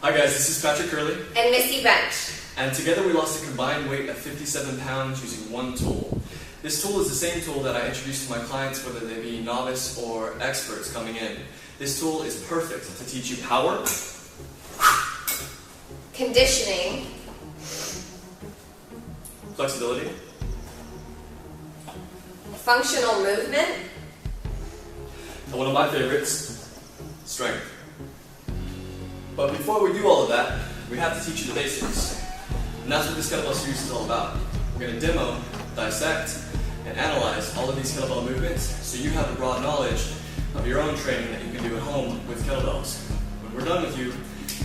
Hi guys, this is Patrick Curley and Missy Bench. And together we lost a combined weight of 57 pounds using one tool. This tool is the same tool that I introduce to my clients, whether they be novice or experts coming in. This tool is perfect to teach you power, conditioning, flexibility, functional movement, and one of my favorites, strength. But before we do all of that, we have to teach you the basics. And that's what this kettlebell series is all about. We're going to demo, dissect, and analyze all of these kettlebell movements so you have a broad knowledge of your own training that you can do at home with kettlebells. When we're done with you,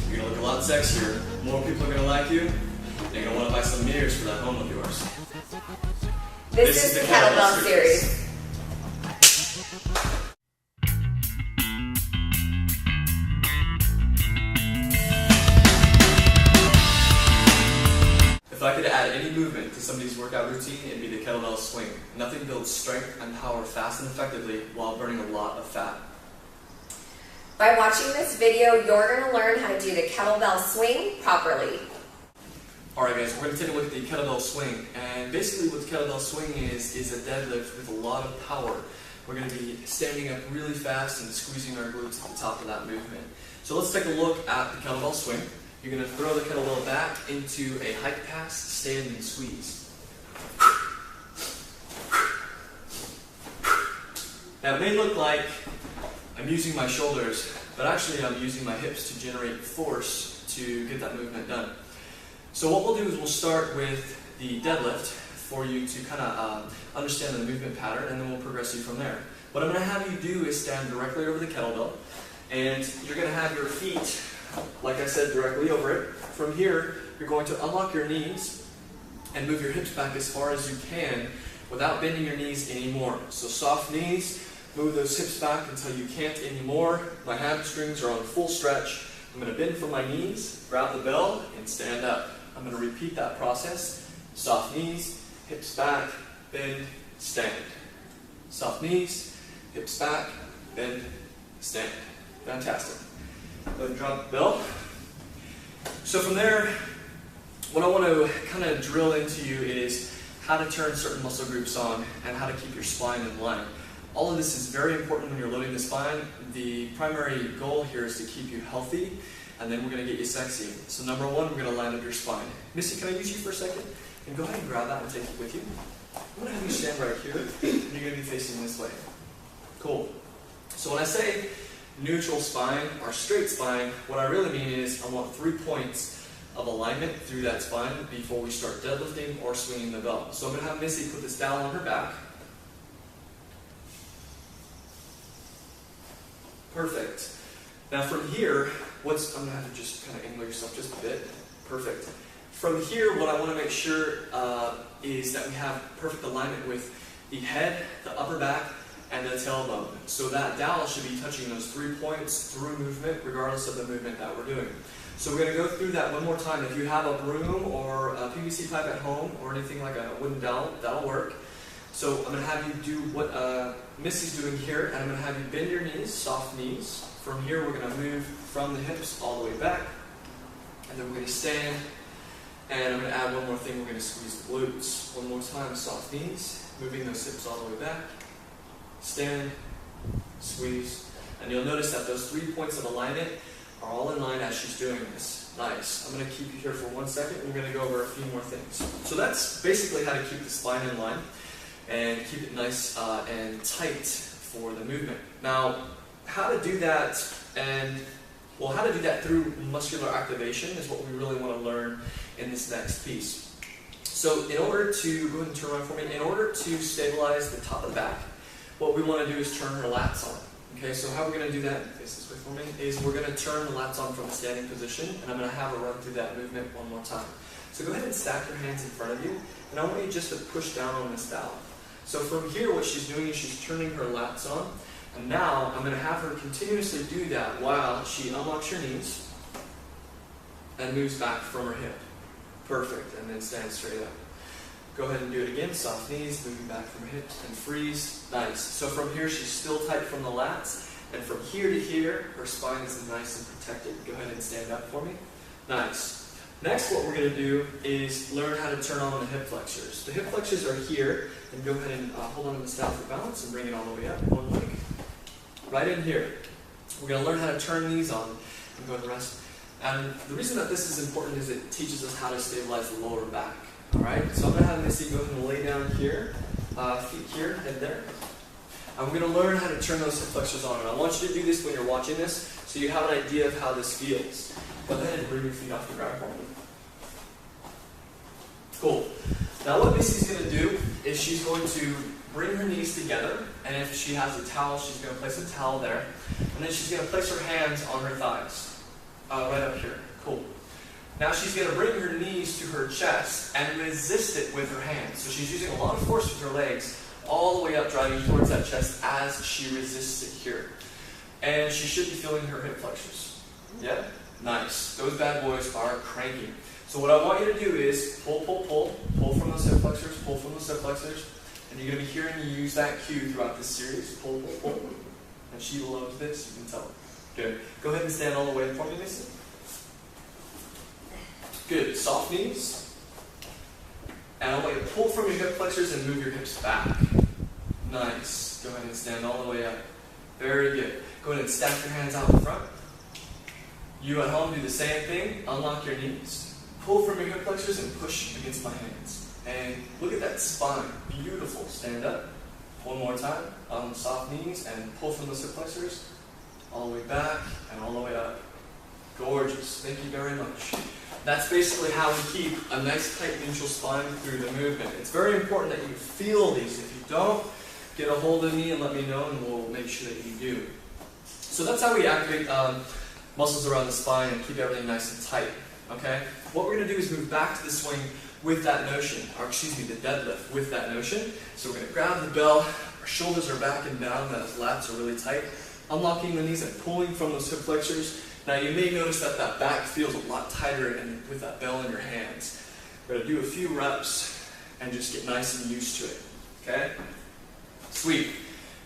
you're going to look a lot sexier, more people are going to like you, and you're going to want to buy some mirrors for that home of yours. This is the Kettlebell series. If I could add any movement to somebody's workout routine, it'd be the kettlebell swing. Nothing builds strength and power fast and effectively while burning a lot of fat. By watching this video, you're going to learn how to do the kettlebell swing properly. Alright guys, we're going to take a look at the kettlebell swing. And basically what the kettlebell swing is a deadlift with a lot of power. We're going to be standing up really fast and squeezing our glutes at the top of that movement. So let's take a look at the kettlebell swing. You're going to throw the kettlebell back into a hike pass, stand, and squeeze. Now it may look like I'm using my shoulders, but actually I'm using my hips to generate force to get that movement done. So what we'll do is we'll start with the deadlift for you to kind of understand the movement pattern, and then we'll progress you from there. What I'm going to have you do is stand directly over the kettlebell, and you're going to have your feet, like I said, directly over it. From here, you're going to unlock your knees and move your hips back as far as you can without bending your knees anymore. So soft knees, move those hips back until you can't anymore. My hamstrings are on full stretch. I'm going to bend from my knees, grab the bell, and stand up. I'm going to repeat that process. Soft knees, hips back, bend, stand. Soft knees, hips back, bend, stand. Fantastic. Go ahead and drop the bell. So from there, what I want to kind of drill into you is how to turn certain muscle groups on and how to keep your spine in line. All of this is very important when you're loading the spine. The primary goal here is to keep you healthy, and then we're going to get you sexy. So number one, we're going to line up your spine. Missy, can I use you for a second? And go ahead and grab that and take it with you. I'm going to have you stand right here, and you're going to be facing this way. Cool. So when I say neutral spine or straight spine, what I really mean is I want 3 points of alignment through that spine before we start deadlifting or swinging the bell. So I'm going to have Missy put this down on her back. Perfect. Now from here, I'm going to have to just kind of angle yourself just a bit. Perfect. From here, what I want to make sure is that we have perfect alignment with the head, the upper back, and the tailbone. So that dowel should be touching those 3 points through movement, regardless of the movement that we're doing. So we're going to go through that one more time. If you have a broom or a PVC pipe at home or anything like a wooden dowel, that'll work. So I'm going to have you do what Missy's doing here, and I'm going to have you bend your knees, soft knees. From here, we're going to move from the hips all the way back, and then we're going to stand, and I'm going to add one more thing. We're going to squeeze the glutes. One more time, soft knees, moving those hips all the way back, stand, squeeze, and you'll notice that those 3 points of alignment are all in line as she's doing this. Nice. I'm going to keep you here for 1 second, and we're going to go over a few more things. So that's basically how to keep the spine in line and keep it nice and tight for the movement. Now, how to do that how to do that through muscular activation is what we really want to learn in this next piece. So in order to, go ahead and turn around for me, in order to stabilize the top of the back, what we want to do is turn her lats on. Okay, so how we're going to do that, face this way for me, is we're going to turn the lats on from a standing position, and I'm going to have her run through that movement one more time. So go ahead and stack your hands in front of you, and I want you just to push down on this dowel. So from here, what she's doing is she's turning her lats on, and now I'm going to have her continuously do that while she unlocks her knees and moves back from her hip. Perfect, and then stand straight up. Go ahead and do it again, soft knees, moving back from her hips, and freeze. Nice. So from here, she's still tight from the lats, And from here to here, her spine is nice and protected. Go ahead and stand up for me. Nice. Next, what we're going to do is learn how to turn on the hip flexors. The hip flexors are here, and go ahead and hold on to the staff for balance and bring it all the way up. One leg. Right in here. We're going to learn how to turn these on and go to rest. And the reason that this is important is it teaches us how to stabilize the lower back. Alright, so I'm going to have Missy go ahead and lay down here, feet here, head there. And we're going to learn how to turn those hip flexors on. And I want you to do this when you're watching this, so you have an idea of how this feels. Go ahead and bring your feet off the ground for me. Cool. Now what Missy's going to do is she's going to bring her knees together, and if she has a towel, she's going to place a towel there. And then she's going to place her hands on her thighs. Right up here. Cool. Now she's going to bring her knees to her chest and resist it with her hands. So she's using a lot of force with her legs all the way up, driving towards that chest as she resists it here. And she should be feeling her hip flexors. Yeah? Nice. Those bad boys are cranking. So what I want you to do is pull, pull, pull. Pull from those hip flexors, pull from those hip flexors. And you're going to be hearing me use that cue throughout this series. Pull, pull, pull. And she loves this, you can tell. Good. Go ahead and stand all the way for me, Missy. Good. Soft knees. And I want you to pull from your hip flexors and move your hips back. Nice. Go ahead and stand all the way up. Very good. Go ahead and stack your hands out in front. You at home do the same thing. Unlock your knees. Pull from your hip flexors and push against my hands. And look at that spine. Beautiful. Stand up. One more time. On soft knees and pull from those hip flexors. All the way back and all the way up. Gorgeous. Thank you very much. That's basically how we keep a nice tight neutral spine through the movement. It's very important that you feel these. If you don't, get a hold of me and let me know, and we'll make sure that you do. So that's how we activate muscles around the spine and keep everything nice and tight. Okay? What we're going to do is move back to the swing with that notion, or excuse me, the deadlift with that notion. So we're going to grab the bell, our shoulders are back and down, those lats are really tight. Unlocking the knees and pulling from those hip flexors. Now you may notice that that back feels a lot tighter and with that bell in your hands. We're going to do a few reps and just get nice and used to it. Okay? Sweet.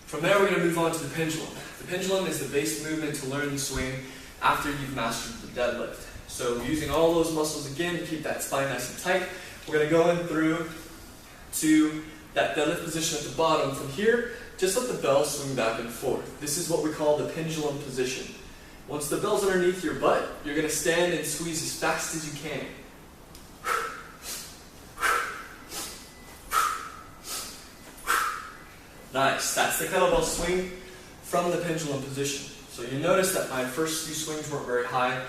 From there we're going to move on to the pendulum. The pendulum is the base movement to learn the swing after you've mastered the deadlift. So using all those muscles again to keep that spine nice and tight, we're going to go in through to that deadlift position at the bottom. From here, just let the bell swing back and forth. This is what we call the pendulum position. Once the bell's underneath your butt, you're going to stand and squeeze as fast as you can. Nice. That's the kettlebell swing from the pendulum position. So you notice that my first few swings weren't very high.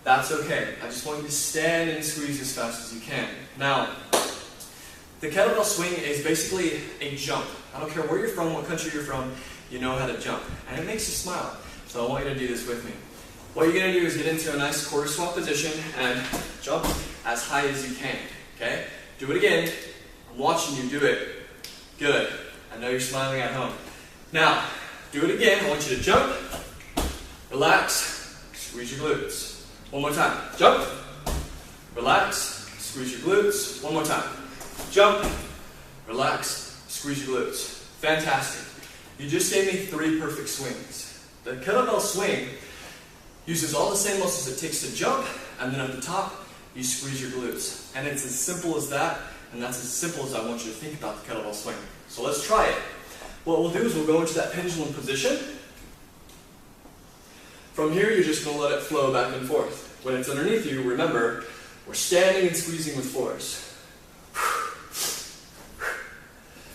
That's okay. I just want you to stand and squeeze as fast as you can. Now, the kettlebell swing is basically a jump. I don't care where you're from, what country you're from, you know how to jump. And it makes you smile. So I want you to do this with me. What you're going to do is get into a nice quarter swap position and jump as high as you can. Okay? Do it again. I'm watching you do it. Good. I know you're smiling at home. Now, do it again. I want you to jump, relax, squeeze your glutes. One more time. Jump, relax, squeeze your glutes. One more time. Jump, relax, squeeze your glutes. Fantastic. You just gave me 3 perfect swings. The kettlebell swing uses all the same muscles it takes to jump, and then at the top, you squeeze your glutes. And it's as simple as that, and that's as simple as I want you to think about the kettlebell swing. So let's try it. What we'll do is we'll go into that pendulum position. From here, you're just going to let it flow back and forth. When it's underneath you, remember, we're standing and squeezing with force.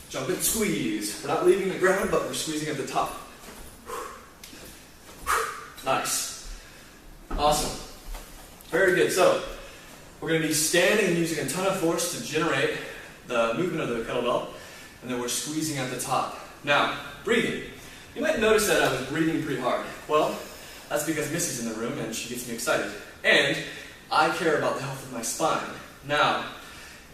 Jump and squeeze. We're not leaving the ground, but we're squeezing at the top. Nice. Awesome. Very good. So, we're going to be standing and using a ton of force to generate the movement of the kettlebell, and then we're squeezing at the top. Now, breathing. You might notice that I was breathing pretty hard. Well, that's because Missy's in the room and she gets me excited. And I care about the health of my spine. Now,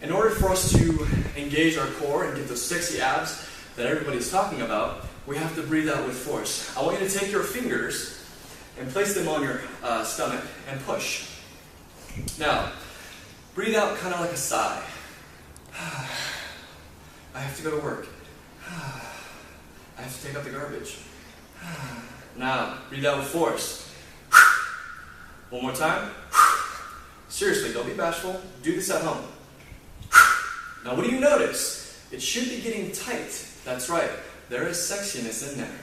in order for us to engage our core and get those sexy abs that everybody's talking about, we have to breathe out with force. I want you to take your fingers and place them on your stomach and push. Now, breathe out kind of like a sigh. I have to go to work. I have to take out the garbage. Now, breathe out with force. One more time. Seriously, don't be bashful. Do this at home. Now, what do you notice? It should be getting tight. That's right. There is sexiness in there.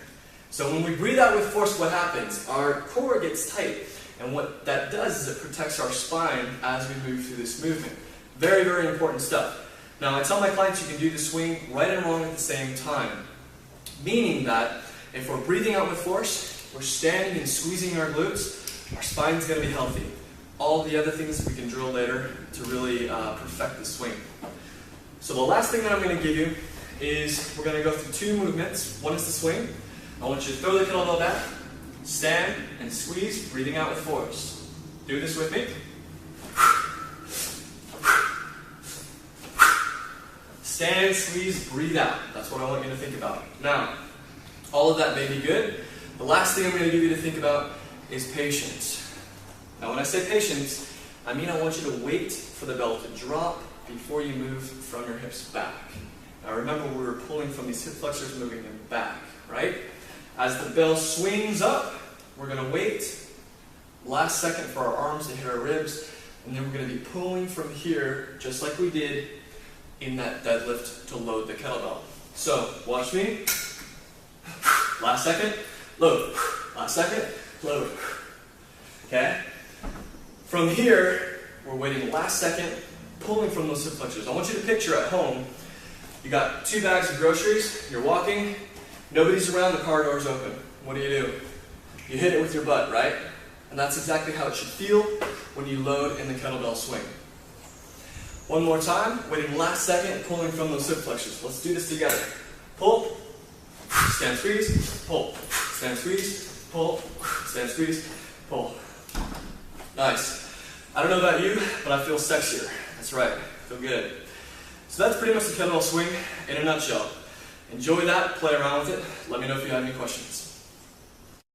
So when we breathe out with force, what happens? Our core gets tight. And what that does is it protects our spine as we move through this movement. Very, very important stuff. Now, I tell my clients you can do the swing right and wrong at the same time. Meaning that if we're breathing out with force, we're standing and squeezing our glutes, our spine's going to be healthy. All the other things we can drill later to really perfect the swing. So the last thing that I'm going to give you is we're going to go through two movements. One is the swing. I want you to throw the kettlebell back, stand and squeeze, breathing out with force. Do this with me. Stand, squeeze, breathe out. That's what I want you to think about. Now, all of that may be good. The last thing I'm going to give you to think about is patience. Now, when I say patience, I mean I want you to wait for the bell to drop before you move from your hips back. Now, remember we were pulling from these hip flexors, moving them back, right? As the bell swings up, we're going to wait last second for our arms to hit our ribs, and then we're going to be pulling from here, just like we did in that deadlift to load the kettlebell. So, watch me. Last second, load. Last second, load. Okay? From here, we're waiting last second, pulling from those hip flexors. I want you to picture at home, you got 2 bags of groceries, you're walking, nobody's around, the car door's open. What do? You hit it with your butt, right? And that's exactly how it should feel when you load in the kettlebell swing. One more time, waiting last second, pulling from those hip flexors. Let's do this together. Pull, stand, squeeze, pull, stand, squeeze, pull, stand, squeeze, pull. Nice. I don't know about you, but I feel sexier. That's right, I feel good. So that's pretty much the kettlebell swing in a nutshell. Enjoy that, play around with it. Let me know if you have any questions.